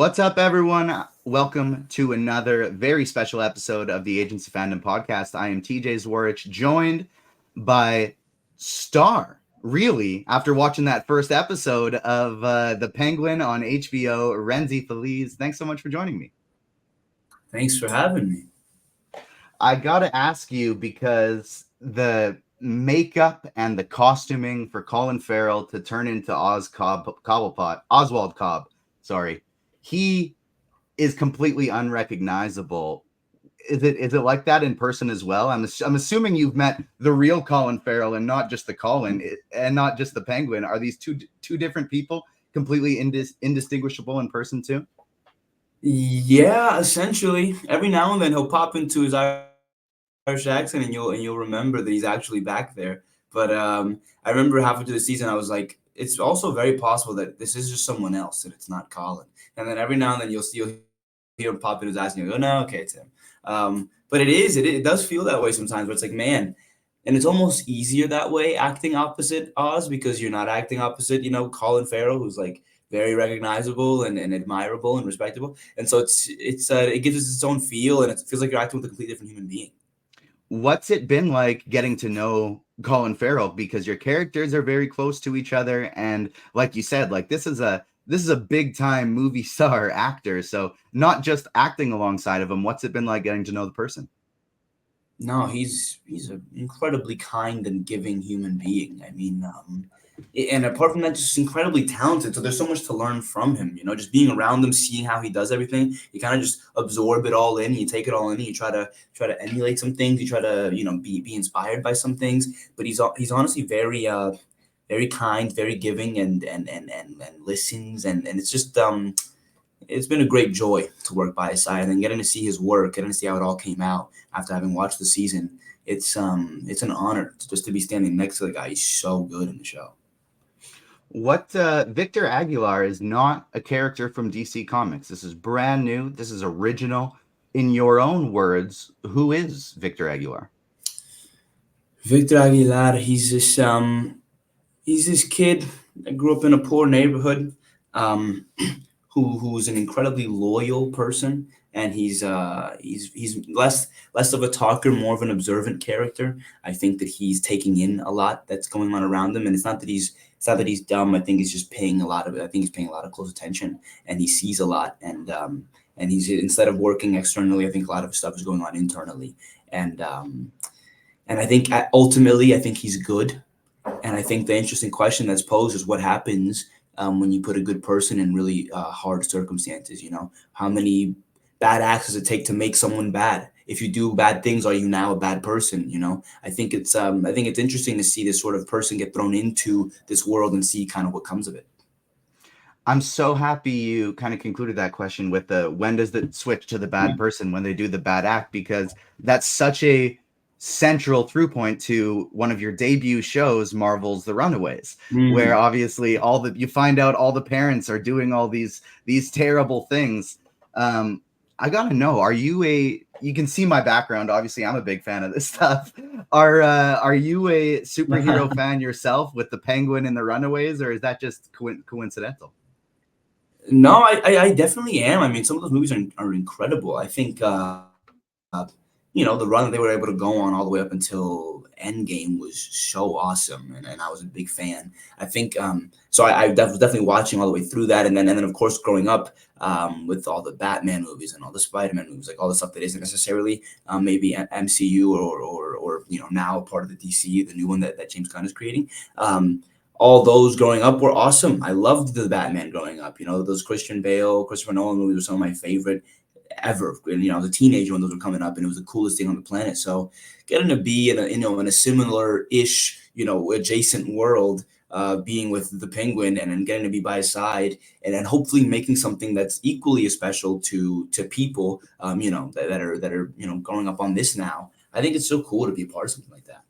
What's up, everyone? Welcome to another very special episode of the Agents of Fandom podcast. I am TJ Zwarich, joined by Star. Really, after watching that first episode of The Penguin on HBO, Rhenzy Feliz. Thanks so much for joining me. Thanks for having me. I gotta ask you because the makeup and the costuming for Colin Farrell to turn into Oswald Cobb, sorry, he is completely unrecognizable. Is it like that in person as well? I'm assuming you've met the real Colin Farrell and not just the Colin and not just the Penguin. Are these two different people, completely indistinguishable in person too? Yeah, essentially, every now and then he'll pop into his Irish accent, and you'll remember that he's actually back there. But I remember halfway through the season, I was like, it's also very possible that this is just someone else and it's not Colin. And then every now and then you'll hear him pop in his eyes, and you'll go, no, okay, it's him. But it does feel that way sometimes, where it's like, man. And it's almost easier that way, acting opposite Oz, because you're not acting opposite, Colin Farrell, who's like very recognizable and admirable and respectable. And so it gives us its own feel, and it feels like you're acting with a completely different human being. What's it been like getting to know Colin Farrell, because your characters are very close to each other, and like you said, like this is a big time movie star actor, so not just acting alongside of him. What's it been like getting to know the person? No, he's an incredibly kind and giving human being. I mean, and apart from that, just incredibly talented. So there's so much to learn from him. Just being around him, seeing how he does everything, you kind of just absorb it all in. You take it all in. And you try to emulate some things. You try to be inspired by some things. But he's honestly very kind, very giving, and listens. And it's been a great joy to work by his side, and then getting to see his work, getting to see how it all came out after having watched the season. It's an honor just to be standing next to the guy. He's so good in the show. What Victor Aguilar is not a character from DC Comics. This is brand new. This is original. In your own words, who is Victor Aguilar? Victor Aguilar, he's this kid that grew up in a poor neighborhood, um, who's an incredibly loyal person, and he's less of a talker, more of an observant character. I think that he's taking in a lot that's going on around him, and it's not that he's dumb. I think he's just paying a lot of it. I think he's paying a lot of close attention, and he sees a lot, and he's, instead of working externally, I think a lot of stuff is going on internally, and um, and I think ultimately, I think he's good. And I think the interesting question that's posed is what happens when you put a good person in really hard circumstances. How many bad acts does it take to make someone bad? If you do bad things, are you now a bad person? I think it's interesting to see this sort of person get thrown into this world and see kind of what comes of it. I'm so happy you kind of concluded that question with the when does it switch to the bad person when they do the bad act, because that's such a central through point to one of your debut shows, Marvel's The Runaways, where Mm. obviously all the you find out all the parents are doing all these terrible things. Um, I gotta know, are you a you can see my background, obviously I'm a big fan of this stuff. Are you a superhero fan yourself with the Penguin and the Runaways, or is that just coincidental? No, I definitely am. I mean, some of those movies are incredible. I think the run that they were able to go on all the way up until Endgame was so awesome, and I was a big fan. I think was definitely watching all the way through that, and then of course growing up with all the Batman movies and all the Spider-Man movies, like all the stuff that isn't necessarily maybe MCU or now part of the DC, the new one that James Gunn is creating. All those growing up were awesome. I loved the Batman growing up. Those Christian Bale, Christopher Nolan movies were some of my favorite ever. And, I was a teenager when those were coming up, and it was the coolest thing on the planet. So getting to be in a similar ish, adjacent world, being with the Penguin, and then getting to be by his side, and then hopefully making something that's equally as special to people, that are growing up on this now. I think it's so cool to be a part of something like that.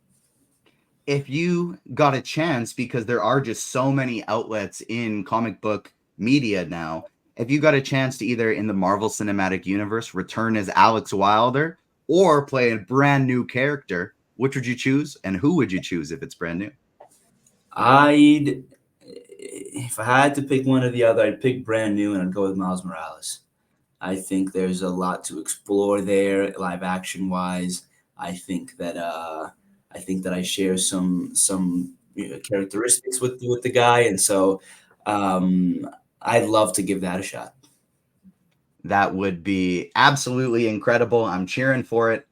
If you got a chance, because there are just so many outlets in comic book media now, if you got a chance to either in the Marvel Cinematic Universe return as Alex Wilder or play a brand new character, which would you choose, and who would you choose if it's brand new? I'd if I had to pick one or the other, I'd pick Brand New and I'd go with Miles Morales. I think there's a lot to explore there, live action wise. I think that I share some characteristics with the guy, and so um, I'd love to give that a shot. That would be absolutely incredible. I'm cheering for it.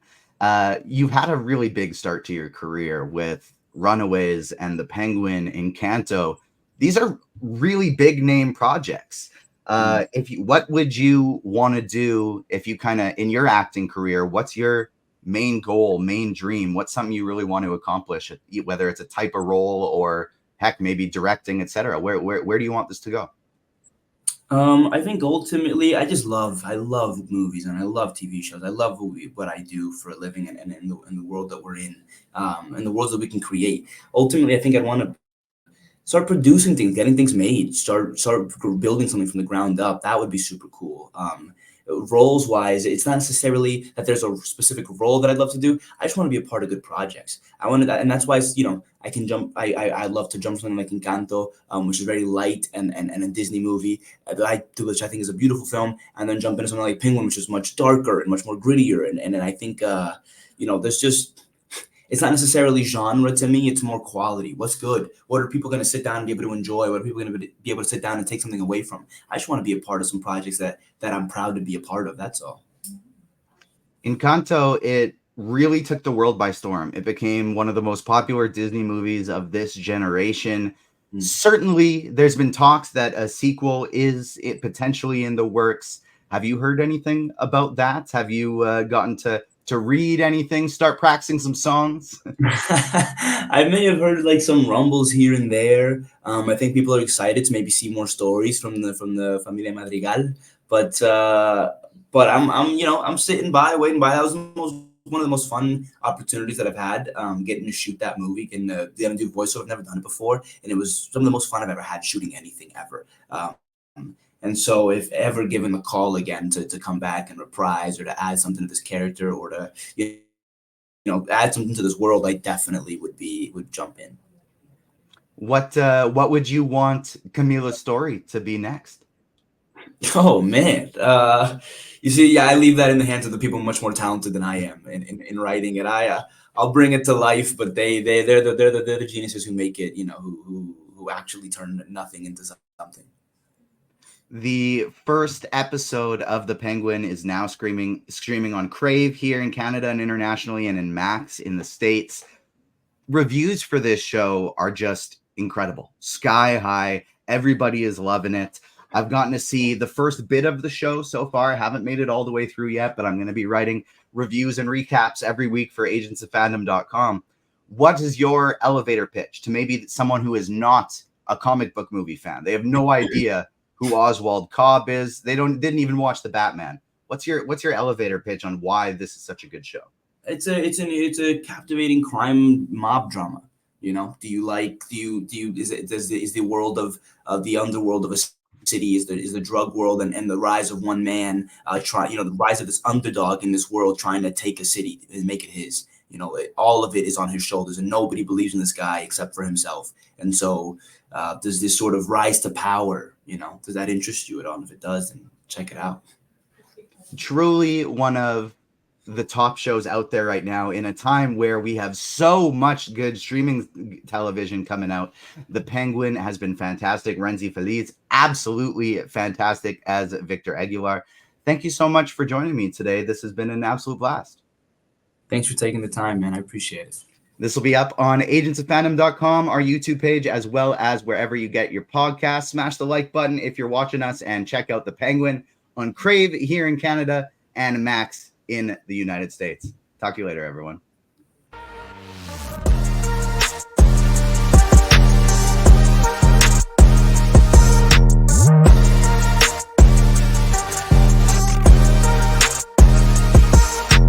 You've had a really big start to your career with Runaways and The Penguin, Encanto. These are really big name projects. Mm. What would you want to do if you kind of in your acting career? What's your main goal, main dream? What's something you really want to accomplish? Whether it's a type of role or heck, maybe directing, etc. Where do you want this to go? I think ultimately, I love movies and I love TV shows. I love what I do for a living and in the world that we're in, and the worlds that we can create. Ultimately, I think I want to start producing things, getting things made, start building something from the ground up. That would be super cool. Roles wise, it's not necessarily that there's a specific role that I'd love to do. I just want to be a part of good projects. I wanted that, and that's why I can jump. I love to jump something like Encanto, which is very light and a Disney movie which I think is a beautiful film, and then jump into something like Penguin, which is much darker and much more grittier. And I think there's just it's not necessarily genre to me. It's more quality. What's good? What are people going to sit down and be able to enjoy? What are people going to be able to sit down and take something away from? I just want to be a part of some projects that I'm proud to be a part of. That's all. Encanto, it really took the world by storm. It became one of the most popular Disney movies of this generation. Mm. Certainly, there's been talks that a sequel is it potentially in the works. Have you heard anything about that? Have you gotten to read anything? Start practicing some songs? I may have heard like some rumbles here and there. I think people are excited to maybe see more stories from the Familia Madrigal, but I'm sitting by, waiting by. That was one of the most fun opportunities that I've had, getting to shoot that movie and getting to do voiceover. I've never done it before, and it was some of the most fun I've ever had shooting anything ever. And so, if ever given the call again to come back and reprise or to add something to this character or to add something to this world, I definitely would jump in. What would you want Camila's story to be next? Oh man, you see, yeah, I leave that in the hands of the people much more talented than I am in writing it. I'll bring it to life, but they're the geniuses who make it. Who actually turn nothing into something. The first episode of The Penguin is now streaming on Crave here in Canada and internationally, and in Max in the States. Reviews for this show are just incredible. Sky high. Everybody is loving it. I've gotten to see the first bit of the show so far. I haven't made it all the way through yet, but I'm going to be writing reviews and recaps every week for agentsofandom.com. What is your elevator pitch to maybe someone who is not a comic book movie fan? They have no idea who Oswald Cobb is. They didn't even watch the Batman. What's your elevator pitch on why this is such a good show? It's a captivating crime mob drama. Do you is the world of the underworld of a city is the drug world and the rise of one man the rise of this underdog in this world trying to take a city and make it his. All of it is on his shoulders and nobody believes in this guy except for himself. And so there's this sort of rise to power. Does that interest you at all? And if it does, then check it out. Truly one of the top shows out there right now in a time where we have so much good streaming television coming out. The Penguin has been fantastic. Rhenzy Feliz, absolutely fantastic as Victor Aguilar. Thank you so much for joining me today. This has been an absolute blast. Thanks for taking the time, man. I appreciate it. This will be up on agentsofandom.com, our YouTube page, as well as wherever you get your podcasts. Smash the like button if you're watching us, and check out The Penguin on Crave here in Canada and Max in the United States. Talk to you later, everyone.